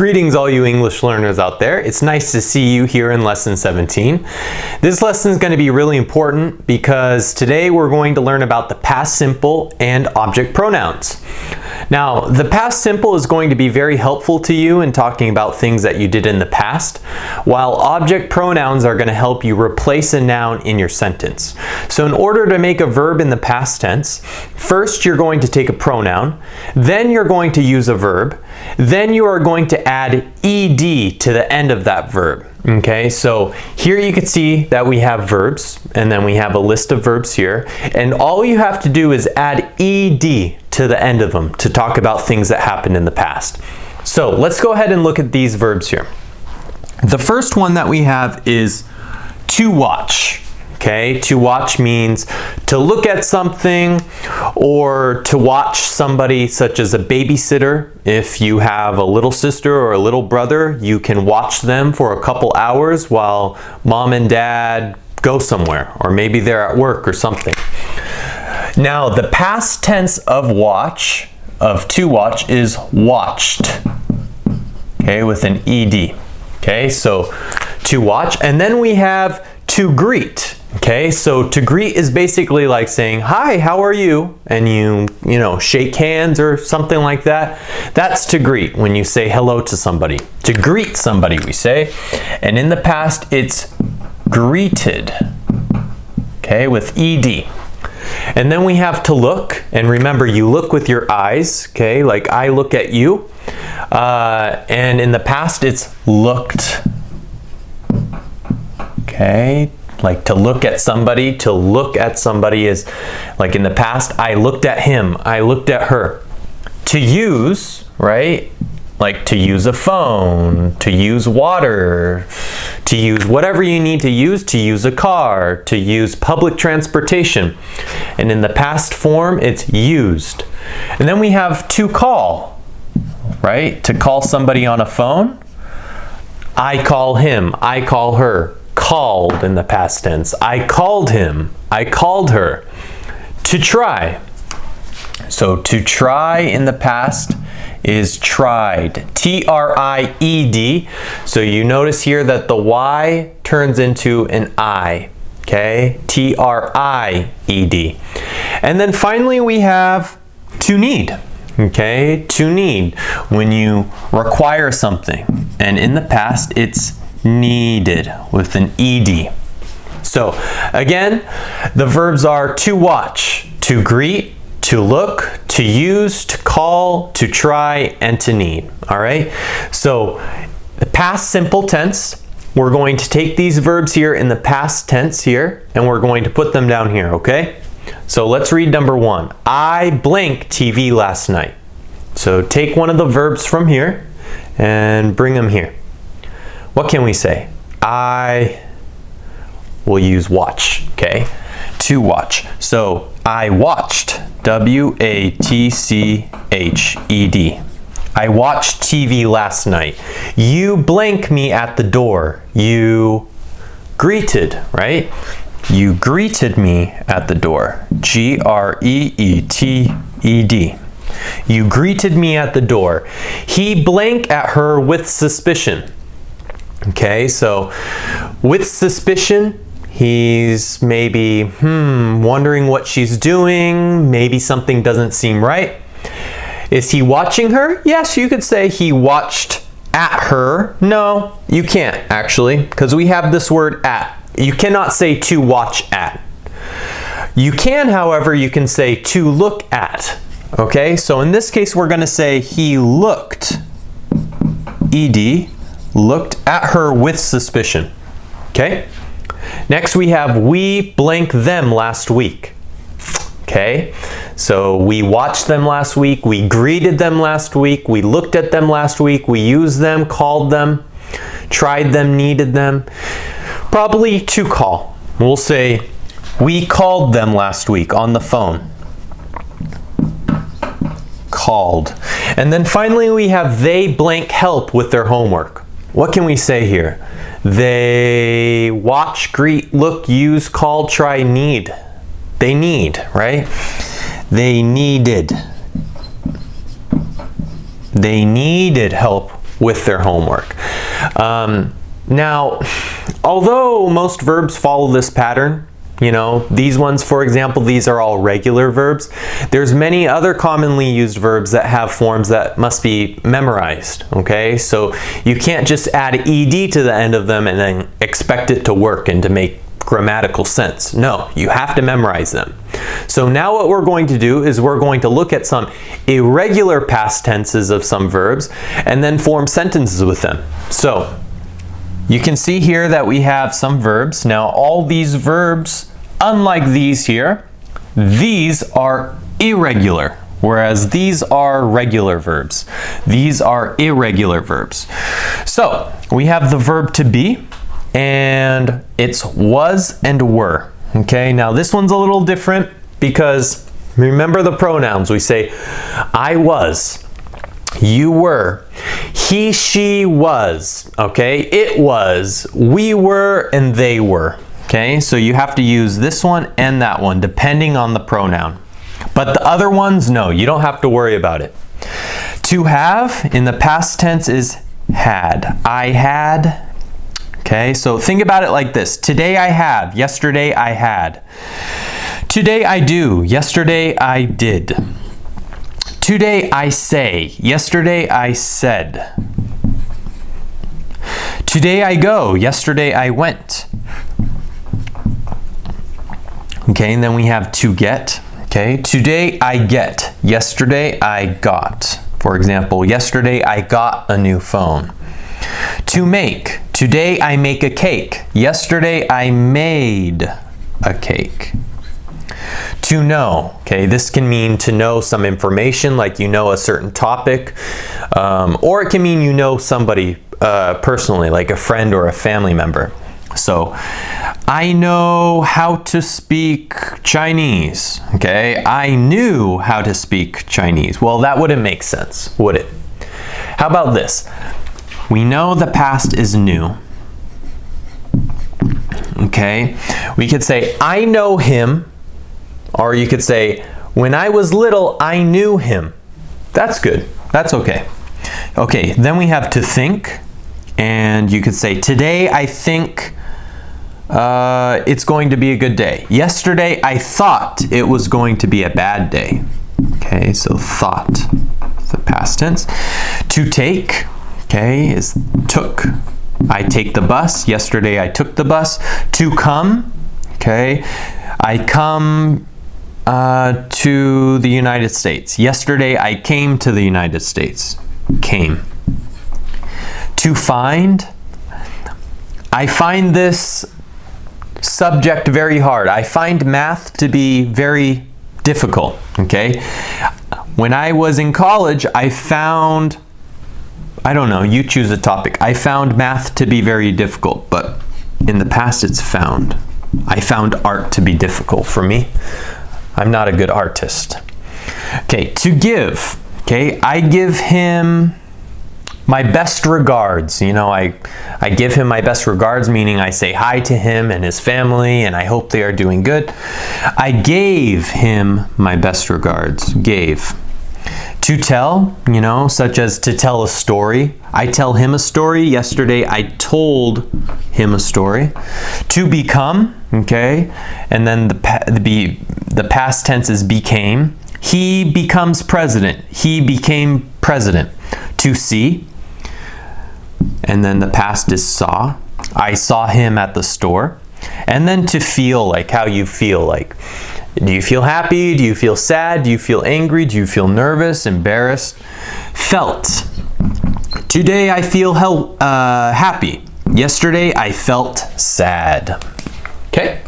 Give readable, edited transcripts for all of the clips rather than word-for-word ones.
Greetings all you English learners out there. It's nice to see you here in lesson 17. This lesson is going to be really important because today we're going to learn about the past simple and object pronouns. Now, the past simple is going to be very helpful to you in talking about things that you did in the past, while object pronouns are going to help you replace a noun in your sentence. So in order to make a verb in the past tense, first you're going to take a pronoun, then you're going to use a verb, then you are going to add ed to the end of that verb. Okay, so here you can see that we have verbs, and then we have a list of verbs here, and all you have to do is add ed to the end of them to talk about things that happened in the past. So let's go ahead and look at these verbs here. The first one that we have is to watch. Okay, to watch means to look at something or to watch somebody, such as a babysitter. If you have a little sister or a little brother, you can watch them for a couple hours while mom and dad go somewhere, or maybe they're at work or something. Now, the past tense of watch, of to watch, is watched. Okay, with an ed. Okay, so to watch, and then we have to greet. Okay, so to greet is basically like saying, hi, how are you? And you shake hands or something like that. That's to greet, when you say hello to somebody. To greet somebody, we say. And in the past, it's greeted. Okay, with ed. And then we have to look. And remember, you look with your eyes. Okay, like I look at you. And in the past, it's looked. Okay, like to look at somebody. To look at somebody is like in the past, I looked at him, I looked at her. To use, right? Like to use a phone, to use water, to use whatever you need to use a car, to use public transportation. And in the past form, it's used. And then we have to call, right? To call somebody on a phone. I call him, I call her. Called in the past tense. I called him. I called her. To try. So to try in the past is tried. T-R-I-E-D. So you notice here that the Y turns into an I. Okay? T-R-I-E-D. And then finally we have to need. Okay? To need. When you require something. And in the past it's needed with an ed. So again, the verbs are to watch, to greet, to look, to use, to call, to try, and to need. All right, so the past simple tense, we're going to take these verbs here in the past tense here, and we're going to put them down here. Okay, so let's read number one. I blank TV last night. So take one of the verbs from here and bring them here. What can we say? I will use watch, okay? To watch. So I watched, W-A-T-C-H-E-D. I watched TV last night. You blank me at the door. You greeted, right? You greeted me at the door. G-R-E-E-T-E-D. You greeted me at the door. He blank at her with suspicion. Okay, so with suspicion, he's maybe wondering what she's doing. Maybe something doesn't seem right. Is he watching her? Yes, you could say he watched at her. No, you can't actually, because we have this word at. You cannot say to watch at. You can, however, you can say to look at. Okay, so in this case, we're going to say he looked, ed, looked at her with suspicion. Okay? Next we have we blank them last week. Okay? So we watched them last week, we greeted them last week, we looked at them last week, we used them, called them, tried them, needed them. Probably to call. We'll say we called them last week on the phone. Called. And then finally we have they blank help with their homework. What can we say here? They watch, greet, look, use, call, try, need. They need, right? They needed. They needed help with their homework. Now, although most verbs follow this pattern, you know, these ones, for example, these are all regular verbs. There's many other commonly used verbs that have forms that must be memorized, okay? So you can't just add ed to the end of them and then expect it to work and to make grammatical sense. No, you have to memorize them. So now what we're going to do is we're going to look at some irregular past tenses of some verbs and then form sentences with them. So you can see here that we have some verbs. Now all these verbs, unlike these here, these are irregular, whereas these are regular verbs. These are irregular verbs. So we have the verb to be, and it's was and were. Okay, now this one's a little different because remember the pronouns. We say I was, you were, he, she was, okay, it was, we were, and they were. Okay, so you have to use this one and that one depending on the pronoun. But the other ones, no, you don't have to worry about it. To have in the past tense is had. I had. Okay, so think about it like this. Today I have, yesterday I had. Today I do, yesterday I did. Today I say, yesterday I said. Today I go, yesterday I went. Okay, and then we have to get. Okay, today I get, yesterday I got. For example, yesterday I got a new phone. To make. Today I make a cake. Yesterday I made a cake. To know. Okay, this can mean to know some information, like you know a certain topic, or it can mean you know somebody personally, like a friend or a family member. So, I know how to speak Chinese. Okay, I knew how to speak Chinese. Well, that wouldn't make sense, would it? How about this? We know the past is new. Okay, we could say, I know him, or you could say, when I was little, I knew him. That's good. That's okay. Okay, then we have to think, and you could say, today I think it's going to be a good day. Yesterday I thought it was going to be a bad day. Okay, so thought, the past tense. To take. Okay, is took. I take the bus. Yesterday I took the bus. To come. Okay, I come to the United States. Yesterday I came to the United States. Came. To find. I find this subject very hard. I find math to be very difficult. Okay, when I was in college, I found, I don't know, you choose a topic. I found math to be very difficult, but in the past it's found. I found art to be difficult for me. I'm not a good artist. Okay, to give. Okay, I give him my best regards. You know, I give him my best regards, meaning I say hi to him and his family, and I hope they are doing good. I gave him my best regards. Gave. To tell, you know, such as to tell a story. I tell him a story. Yesterday I told him a story. To become, okay, and then the past tense is became. He becomes president. He became president. To see, and then the past is saw. I saw him at the store. And then to feel, like how you feel, like do you feel happy? Do you feel sad? Do you feel angry? Do you feel nervous, embarrassed? Felt. Today I feel happy. Yesterday I felt sad. Okay?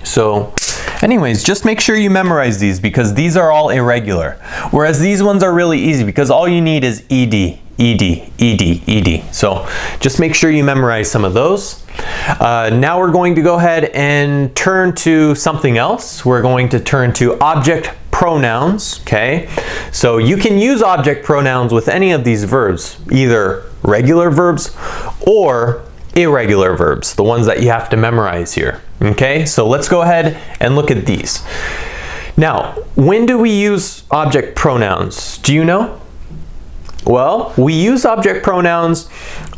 So, anyways, just make sure you memorize these because these are all irregular. Whereas these ones are really easy because all you need is ed, ed, ed, ed. So just make sure you memorize some of those. Now we're going to go ahead and turn to something else. We're going to turn to object pronouns, okay? So you can use object pronouns with any of these verbs, either regular verbs or irregular verbs, the ones that you have to memorize here, okay? So let's go ahead and look at these. Now, when do we use object pronouns? Do you know? Well, we use object pronouns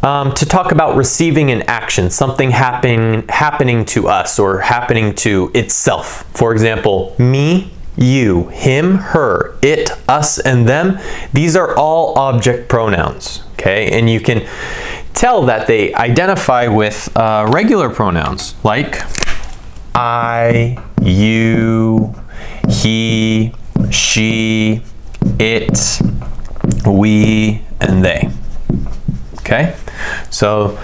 to talk about receiving an action, something happening to us or happening to itself. For example, me, you, him, her, it, us, and them. These are all object pronouns, okay? And you can tell that they identify with regular pronouns like I, you, he, she, it, we, and they. Okay? So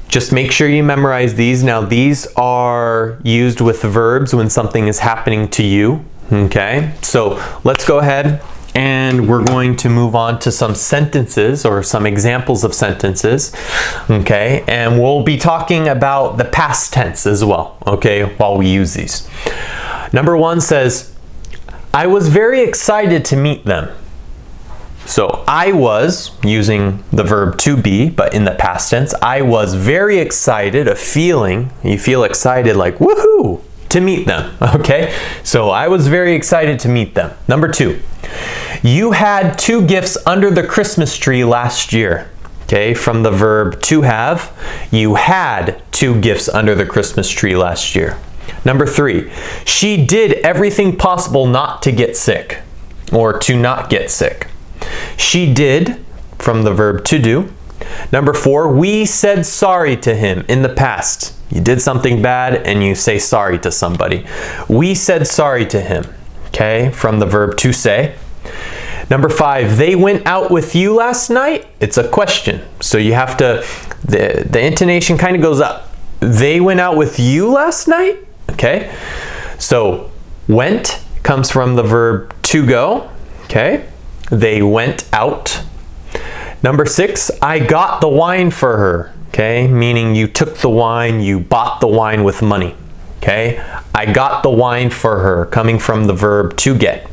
just make sure you memorize these. Now these are used with verbs when something is happening to you. Okay? So let's go ahead and we're going to move on to some sentences or some examples of sentences. Okay? And we'll be talking about the past tense as well, okay, while we use these. Number one says, I was very excited to meet them. So I was, using the verb to be, but in the past tense, I was very excited, a feeling, you feel excited like, woohoo, to meet them, okay? So I was very excited to meet them. Number two, you had 2 gifts under the Christmas tree last year. Okay, from the verb to have, you had 2 gifts under the Christmas tree last year. Number 3, she did everything possible not to get sick, or to not get sick. She did, from the verb to do. Number 4, we said sorry to him in the past. You did something bad and you say sorry to somebody. We said sorry to him, okay, from the verb to say. Number 5, they went out with you last night. It's a question, so you have to, the intonation kind of goes up. They went out with you last night, okay? So went comes from the verb to go, okay? They went out. Number 6, I got the wine for her, okay? Meaning you took the wine, you bought the wine with money, okay? I got the wine for her, coming from the verb to get.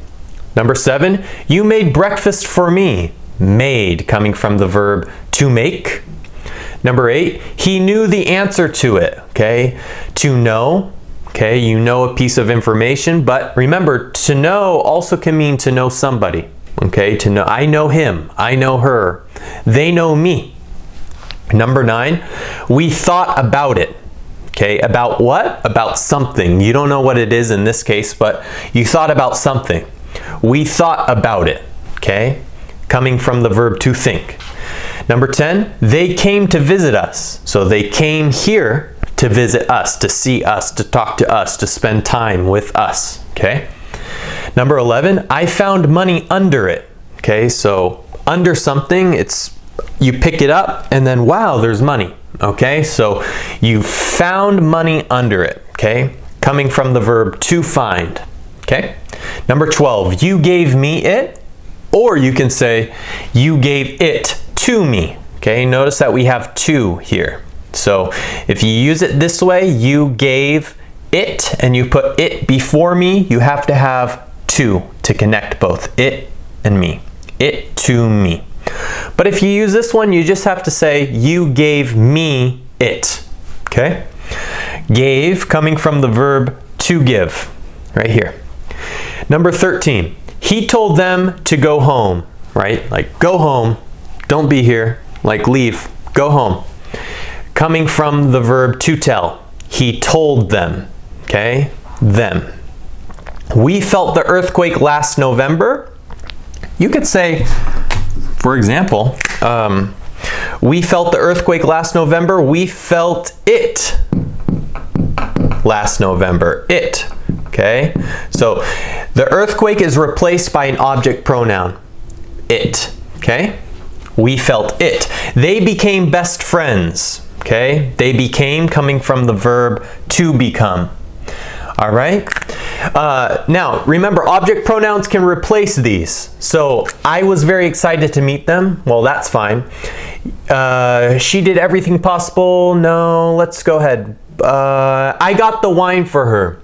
Number 7, you made breakfast for me. Made, coming from the verb to make. Number 8, he knew the answer to it, okay? To know, okay, you know a piece of information, but remember, to know also can mean to know somebody, okay? To know, I know him, I know her, they know me. Number 9, we thought about it. Okay, about what? About something. You don't know what it is in this case, but you thought about something. We thought about it, okay? Coming from the verb to think. Number 10, they came to visit us. So they came here to visit us, to see us, to talk to us, to spend time with us, okay? Number 11, I found money under it. Okay, so under something, it's you pick it up and then wow, there's money. Okay, so you found money under it. Okay, coming from the verb to find. Okay, number 12, you gave me it, or you can say you gave it to me. Okay, notice that we have to here. So if you use it this way, you gave it, and you put it before me, you have to have to connect both it and me. It to me. But if you use this one, you just have to say you gave me it. Okay? Gave, coming from the verb to give, right here. Number 13, he told them to go home, right? Like go home, don't be here, like leave, go home. Coming from the verb to tell, he told them, okay? Them. We felt the earthquake last November. You could say, for example, we felt the earthquake last November. We felt it last November. It. Okay? So the earthquake is replaced by an object pronoun. It. Okay? We felt it. They became best friends. Okay? They became, coming from the verb to become. All right? Now, remember, object pronouns can replace these. So, I was very excited to meet them. Well, that's fine. She did everything possible. No, let's go ahead. I got the wine for her.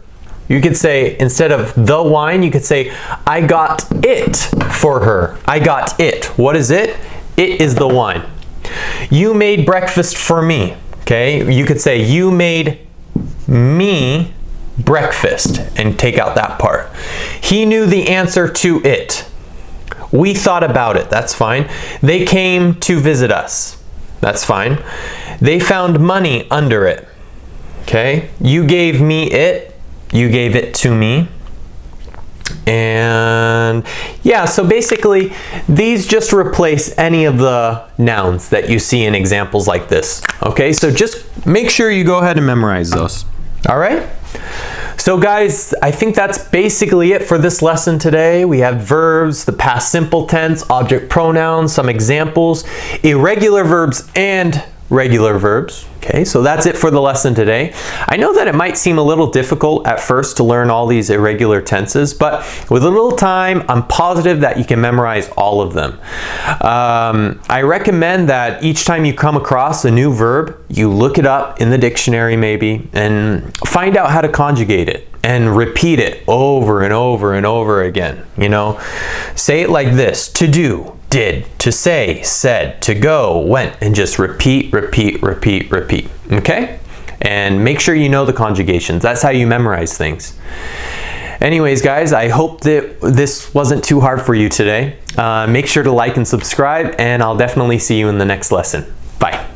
You could say, instead of the wine, you could say, I got it for her. I got it. What is it? It is the wine. You made breakfast for me. Okay? You could say, you made me breakfast, and take out that part. He knew the answer to it. We thought about it. That's fine. They came to visit us. That's fine. They found money under it. Okay? You gave me it. You gave it to me. And yeah, so basically these just replace any of the nouns that you see in examples like this. Okay, so just make sure you go ahead and memorize those. All right? So guys, I think that's basically it for this lesson today. We have verbs, the past simple tense, object pronouns, some examples, irregular verbs and regular verbs. Okay, so that's it for the lesson today. I know that it might seem a little difficult at first to learn all these irregular tenses, but with a little time, I'm positive that you can memorize all of them. I recommend that each time you come across a new verb, you look it up in the dictionary maybe and find out how to conjugate it and repeat it over and over and over again. You know, say it like this: to do, did, to say, said, to go, went, and just repeat, repeat, repeat, repeat. Okay? And make sure you know the conjugations. That's how you memorize things. Anyways, guys, I hope that this wasn't too hard for you today. Make sure to like and subscribe, and I'll definitely see you in the next lesson. Bye.